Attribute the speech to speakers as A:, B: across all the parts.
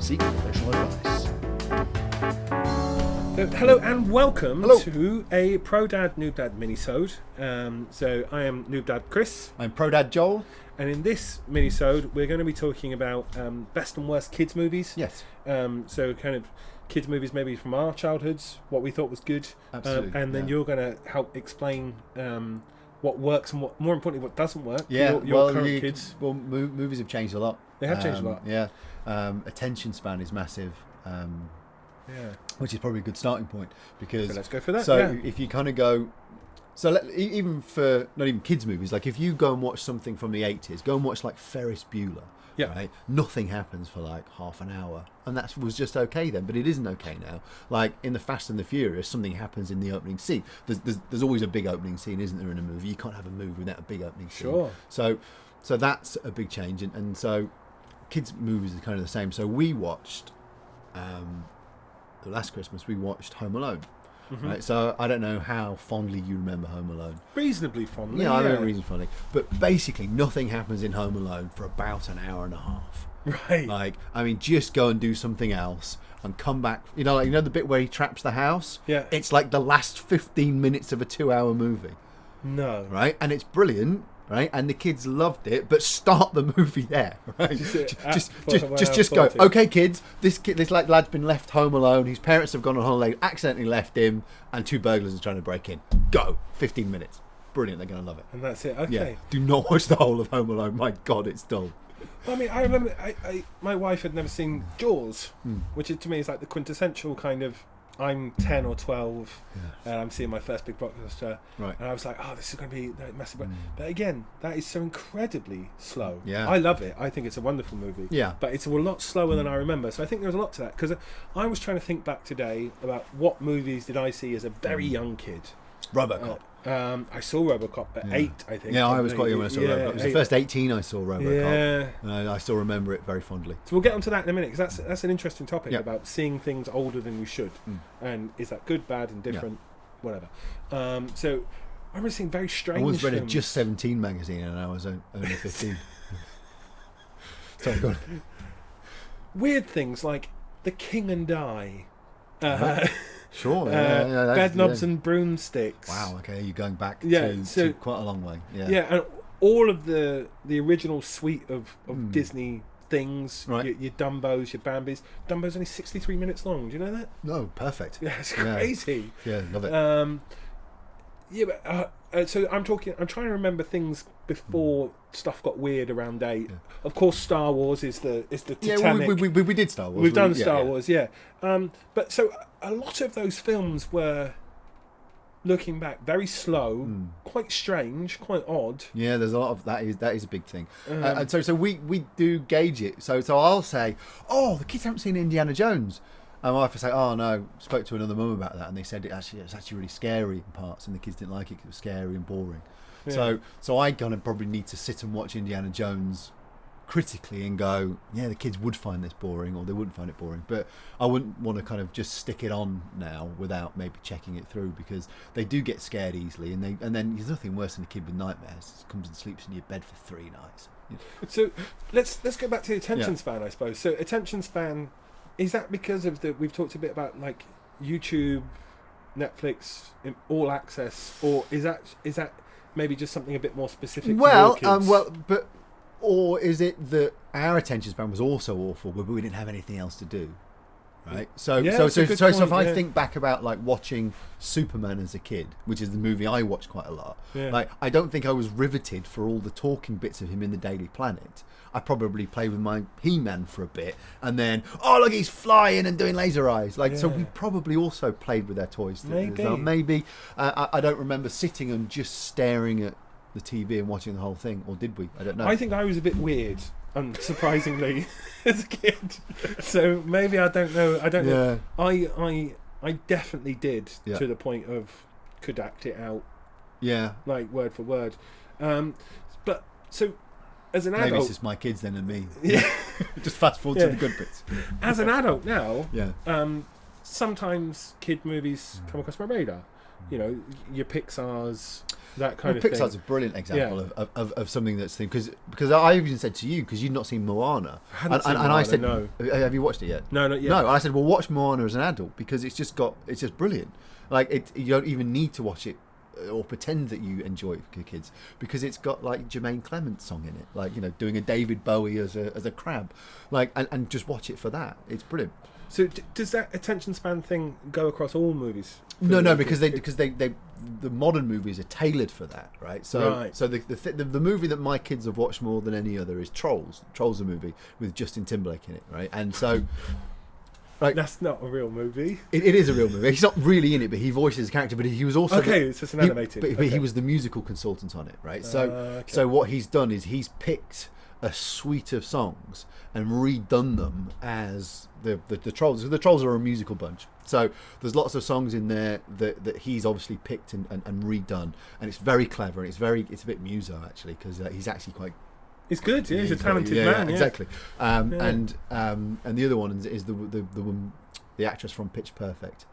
A: seek professional advice.
B: Hello and welcome
A: Hello.
B: to a Pro Dad Noob Dad Minisode. So I am Noob Dad Chris,
A: I'm Pro Dad Joel.
B: and in this Minisode we're going to be talking about best and worst kids movies.
A: Yes.
B: So kind of kids movies maybe from our childhoods, what we thought was good.
A: Absolutely,
B: and then
A: yeah.
B: you're going to help explain what works and what, more importantly, what doesn't work.
A: Yeah,
B: for your current kids.
A: Well, movies have changed a lot.
B: They have changed a lot.
A: Yeah. Attention span is massive.
B: Yeah.
A: Which is probably a good starting point because.
B: So let's go for that.
A: So
B: yeah.
A: if you kind of go. So even for not even kids movies, like if you go and watch something from the 80s, go and watch like Ferris Bueller.
B: Yeah.
A: Right? Nothing happens for like half an hour, and that was just okay then. But it isn't okay now. Like in the Fast and the Furious, something happens in the opening scene. There's always a big opening scene, isn't there, in a movie? You can't have a movie without a big opening scene.
B: Sure.
A: So that's a big change, and so kids movies are kind of the same. So we watched last Christmas. We watched Home Alone.
B: Mm-hmm.
A: Right, so I don't know how fondly you remember Home Alone.
B: Reasonably fondly.
A: Yeah, I remember reasonably fondly. But basically, nothing happens in Home Alone for about an hour and a half.
B: Right.
A: Like, I mean, just go and do something else and come back. You know the bit where he traps the house?
B: Yeah.
A: It's like the last 15 minutes of a 2-hour movie,
B: No.
A: right? And it's brilliant. Right, and the kids loved it, but start the movie there. Right, just go. Okay, kids, this lad's been left home alone. His parents have gone on holiday, accidentally left him, and 2 burglars are trying to break in. Go, 15 minutes, brilliant. They're going to love it.
B: And that's it. Okay.
A: Yeah, do not watch the whole of Home Alone. My God, it's dull.
B: I mean, I remember my wife had never seen Jaws, which to me is like the quintessential kind of. I'm 10 or 12, and I'm seeing my first big blockbuster,
A: Right.
B: and I was like, "Oh, this is going to be massive." But again, that is so incredibly slow.
A: Yeah.
B: I love it. I think it's a wonderful movie.
A: Yeah.
B: But it's a lot slower than I remember. So I think there's a lot to that because I was trying to think back today about what movies did I see as a very young kid.
A: RoboCop.
B: I saw RoboCop at 8, I think.
A: Yeah, I was quite young when I saw RoboCop. It was the first 18 I saw RoboCop.
B: Yeah.
A: And I still remember it very fondly.
B: So we'll get onto that in a minute because that's an interesting topic
A: Yeah.
B: about seeing things older than we should, and is that good, bad, and different, whatever. So I remember seeing very strange.
A: I once read a
B: films.
A: Just 17 magazine, and I was only 15. Sorry, go on.
B: Weird things like The King and I,
A: Sure. That's-
B: Bed Knobs and Broomsticks.
A: Wow. Okay, you're going back
B: Yeah,
A: to
B: so-
A: quite a long way. Yeah.
B: Yeah, and all of the original suite of Disney things,
A: Right.
B: your Dumbos, your Bambis. Dumbo's only 63 minutes long. Do you know that?
A: No, perfect.
B: Yeah, it's crazy.
A: Yeah, love it.
B: Yeah, but so I'm trying to remember things before stuff got weird around 8. Yeah. Of course, Star Wars is the
A: Yeah,
B: Titanic.
A: we did Star Wars.
B: We've done Star Wars, yeah. But so a lot of those films were, looking back, very slow, quite strange, quite odd.
A: Yeah, there's a lot of that is a big thing. And so we do gauge it. So I'll say, oh, the kids haven't seen Indiana Jones. And my wife will say, oh no, spoke to another mum about that, and they said it's actually really scary in parts, and the kids didn't like it because it was scary and boring.
B: Yeah.
A: So I kind of probably need to sit and watch Indiana Jones critically and go, yeah, the kids would find this boring, or they wouldn't find it boring. But I wouldn't want to kind of just stick it on now without maybe checking it through, because they do get scared easily, and then there's nothing worse than a kid with nightmares. It comes and sleeps in your bed for 3 nights.
B: So let's go back to the attention
A: Yeah.
B: span, I suppose. So attention span, is that because of we've talked a bit about like YouTube, Netflix, all access, or is that maybe just something a bit more specific?
A: Well,
B: to your kids?
A: Or is it that our attention span was also awful, but we didn't have anything else to do, right? So
B: Yeah,
A: so
B: that's a good
A: if I
B: point,
A: think back about like watching Superman as a kid, which is the movie I watched quite a lot,
B: Yeah.
A: like I don't think I was riveted for all the talking bits of him in the Daily Planet. I probably played with my He-Man for a bit, and then look, he's flying and doing laser eyes. Like so,
B: Yeah.
A: we probably also played with our toys.
B: Maybe.
A: I don't remember sitting and just staring at the TV and watching the whole thing, or did we? I don't know.
B: I think I was a bit weird, unsurprisingly, as a kid. So maybe I don't know. I don't know. I definitely did,
A: Yeah.
B: to the point of could act it out
A: Yeah.
B: like word for word. But so as an
A: Maybe
B: adult,
A: it's just my kids then and me.
B: yeah,
A: Just fast forward to the good bits.
B: as an adult now,
A: Yeah.
B: sometimes kid movies come across my radar. you know, your Pixar's, that kind of
A: Pixar's
B: thing.
A: a brilliant example of something that's themed, because I even said to you, because you'd not seen Moana,
B: I hadn't seen Moana,
A: I said,
B: no.
A: have you watched it yet?
B: No, not yet.
A: No, and I said, well, watch Moana as an adult, because it's just brilliant. Like, you don't even need to watch it or pretend that you enjoy it for kids, because it's got like Jermaine Clement's song in it, like, you know, doing a David Bowie as a crab, like, and just watch it for that. It's brilliant.
B: So does that attention span thing go across all movies?
A: No, because the modern movies are tailored for that, right? So the movie that my kids have watched more than any other is Trolls. Trolls, a movie with Justin Timberlake in it, right? And so, like,
B: that's not a real movie.
A: It is a real movie. He's not really in it, but he voices a character. But he was also
B: it's just an animated.
A: But he was the musical consultant on it, right? So what he's done is he's picked a suite of songs and redone them as the Trolls. So the Trolls are a musical bunch. So there's lots of songs in there that he's obviously picked and redone, and it's very clever, and it's a bit muso actually, because he's actually quite.
B: It's good. Yeah, he's a talented man.
A: Yeah, exactly. And the other one is the actress from Pitch Perfect.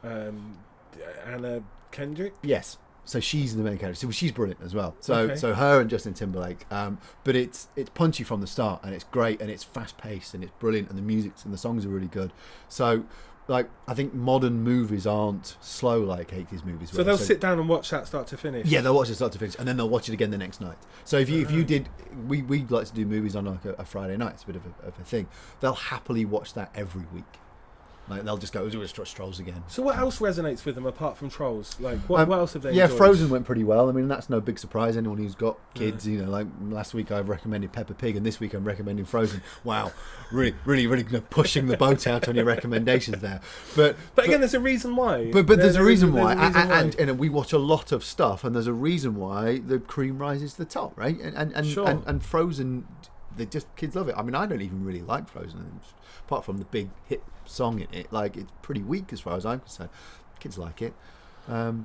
B: Anna Kendrick.
A: Yes. So she's the main character. So she's brilliant as well. So her and Justin Timberlake. But it's punchy from the start, and it's great, and it's fast paced, and it's brilliant, and the music and the songs are really good. So, like, I think modern movies aren't slow like 80s movies were.
B: So they'll sit down and watch that start to finish.
A: Yeah, they'll watch it start to finish, and then they'll watch it again the next night. So if you did, we like to do movies on like a Friday night. It's a bit of a thing. They'll happily watch that every week. Like, they'll just go, we'll just watch Trolls again.
B: So what else resonates with them apart from Trolls? Like, what else have they enjoyed?
A: Yeah, Frozen went pretty well. I mean, that's no big surprise. Anyone who's got kids, you know, like last week I've recommended Peppa Pig, and this week I'm recommending Frozen. Wow, really pushing the boat out on your recommendations there. But
B: again, there's a reason why.
A: But there's a reason why. And we watch a lot of stuff, and there's a reason why the cream rises to the top, right? And Frozen, kids love it. I mean, I don't even really like Frozen, apart from the big hit song in it. Like, it's pretty weak as far as I'm concerned. Kids like it.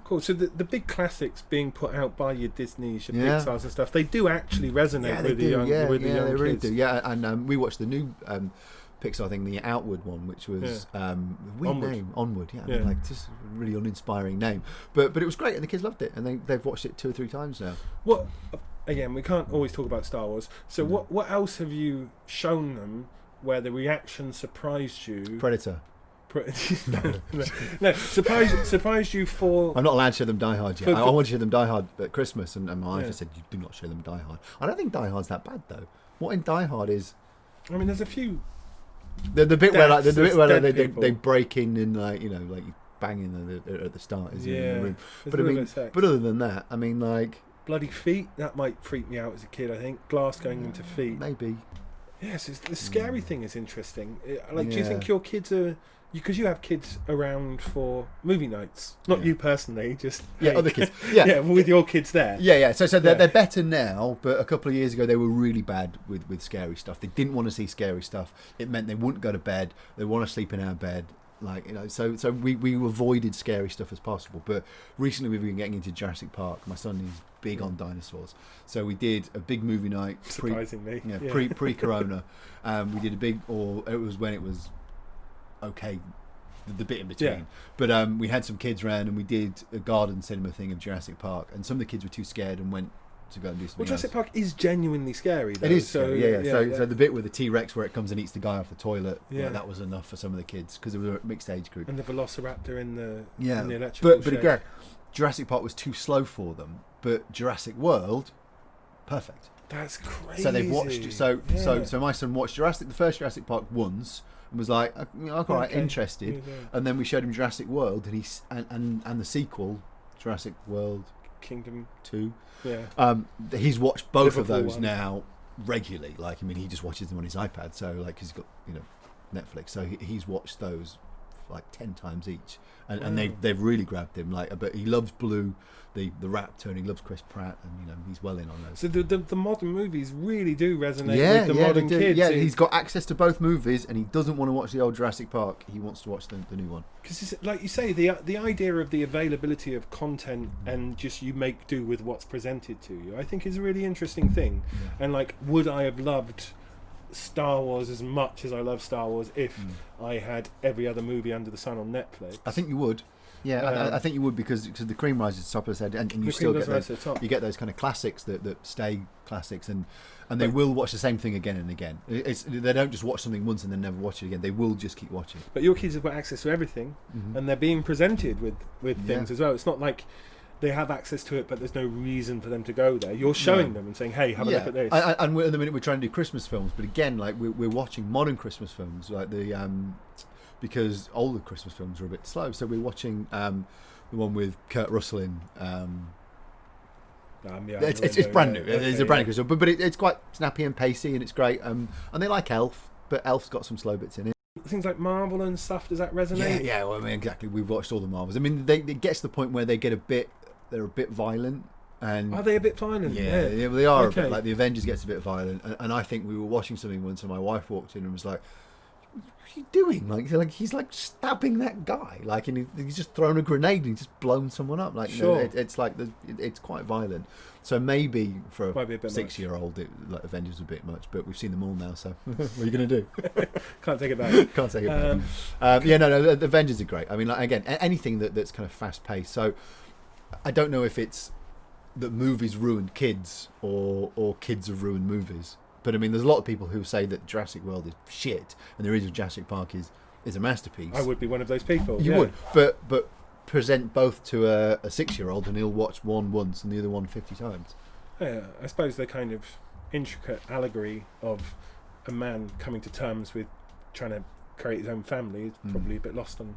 B: Cool. So the big classics being put out by your Disneys, your Pixars and stuff, they do actually resonate with the young kids.
A: They really do. Yeah, and we watched the new Pixar thing, the Outward one, which was Onward. Yeah, I mean, like, just a really uninspiring name, but it was great, and the kids loved it, and they've watched it 2 or 3 times now.
B: What? Again, we can't always talk about Star Wars. So what else have you shown them where the reaction surprised you?
A: Predator.
B: No, surprised you for.
A: I'm not allowed to show them Die Hard yet. I want to show them Die Hard at Christmas, and my wife said, "You do not show them Die Hard." I don't think Die Hard's that bad though. What in Die Hard is?
B: I mean, there's a few.
A: The bit where they break in and, like, you know, like, banging at the start is in the room. But I mean, but other than that, I mean, like,
B: bloody feet, that might freak me out as a kid. I think glass going into feet.
A: Maybe.
B: Yes, the scary thing is interesting. Like, do you think your kids are? Because you have kids around for movie nights, not you personally, just
A: other kids.
B: With your kids there.
A: Yeah. So they're better now, but a couple of years ago they were really bad with scary stuff. They didn't want to see scary stuff. It meant they wouldn't go to bed. They want to sleep in our bed. Like, you know, so we avoided scary stuff as possible. But recently we've been getting into Jurassic Park. My son is big on dinosaurs, so we did a big movie night.
B: Surprisingly,
A: pre-corona. We did a big, or it was when it was okay, the bit in between. But we had some kids around, and we did a garden cinema thing of Jurassic Park, and some of the kids were too scared and went to go and do something.
B: Well, Jurassic Park is genuinely scary, though.
A: It is scary, So the bit with the T-Rex where it comes and eats the guy off the toilet, that was enough for some of the kids, because it was a mixed age group.
B: And the Velociraptor in the electrical
A: but again, Jurassic Park was too slow for them, but Jurassic World, perfect.
B: That's crazy.
A: So they've watched. So my son watched the first Jurassic Park once, and was like, quite interested. And then we showed him Jurassic World, and and the sequel, Jurassic World
B: Kingdom
A: 2.
B: Yeah.
A: He's watched both
B: Liverpool
A: of those
B: one.
A: Now regularly. Like, I mean, he just watches them on his iPad. So, like, because he's got, you know, Netflix. So he's watched those like 10 times each, and they've really grabbed him. Like, but he loves Blue, the Raptor, and he loves Chris Pratt, and, you know, he's well in on those.
B: So the modern movies really do resonate with the modern kids.
A: Yeah, he's got access to both movies, and he doesn't want to watch the old Jurassic Park. He wants to watch the new one.
B: Because, like you say, the idea of the availability of content and just you make do with what's presented to you, I think is a really interesting thing. Yeah. And, like, would I have loved Star Wars as much as I love Star Wars if I had every other movie under the sun on Netflix?
A: I think you would. Yeah, I think you would because the cream rises to the top of the head, and you still get those kind of classics that stay classics, and they will watch the same thing again and again. They don't just watch something once and then never watch it again. They will just keep watching.
B: But your kids have got access to everything, and they're being presented with things as well. It's not like they have access to it, but there's no reason for them to go there. You're showing them and saying, "Hey, have a look at this."
A: And at the minute we're trying to do Christmas films, but again, like we're watching modern Christmas films, like because older Christmas films are a bit slow. So we're watching the one with Kurt Russell in. It's brand new. It's a brand new Christmas, but it's quite snappy and pacey, and it's great. And they like Elf, but Elf's got some slow bits in it.
B: Things like Marvel and stuff. Does that resonate?
A: Yeah. Well, I mean, exactly. We've watched all the Marvels. I mean, it gets to the point where they're a bit violent. And
B: are they a bit violent?
A: Yeah, well, they are a bit. Like the Avengers gets a bit violent, and I think we were watching something once, and my wife walked in and was like, "What are you doing?" Like he's like stabbing that guy, like, and he's just thrown a grenade and he's just blown someone up. Like,
B: sure.
A: It's like it's quite violent. So maybe for a 6-year-old, like Avengers is a bit much, but we've seen them all now. So what are you going to do?
B: Can't take it back.
A: Can't take it back. No, the Avengers are great. I mean, like, again, anything that's kind of fast paced. So I don't know if it's that movies ruined kids or kids have ruined movies. But I mean, there's a lot of people who say that Jurassic World is shit and the original Jurassic Park is a masterpiece.
B: I would be one of those people.
A: You would, but present both to a 6-year-old and he'll watch one once and the other one 50 times.
B: Yeah, I suppose the kind of intricate allegory of a man coming to terms with trying to create his own family is probably a bit lost on.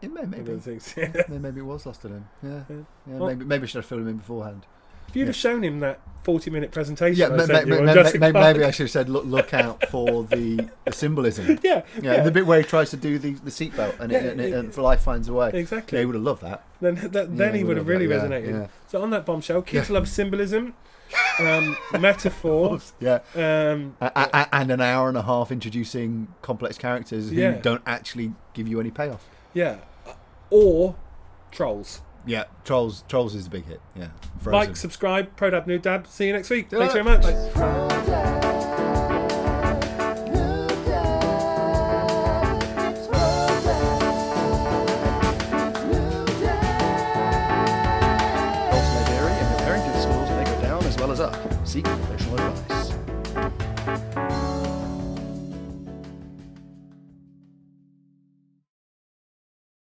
A: Maybe.
B: Things.
A: Maybe it was lost on him. Yeah. Well, maybe I should have filled him in beforehand.
B: If you'd have shown him that 40-minute presentation,
A: maybe I should have said, look out for the symbolism.
B: Yeah.
A: The bit where he tries to do the seatbelt and for life finds a way.
B: Exactly.
A: Yeah, he would have loved that.
B: Then he would have really resonated. Yeah. So on that bombshell, kids love symbolism, metaphor.
A: Yeah. And an hour and a half introducing complex characters who don't actually give you any payoff.
B: Yeah. Or trolls.
A: Yeah, Trolls is a big hit. Yeah. Frozen.
B: Like, subscribe, ProDab, Noob Dab. See you next week. Thanks very much.
C: May vary, and preparing to the schools may go down as well as up. Seek professional advice.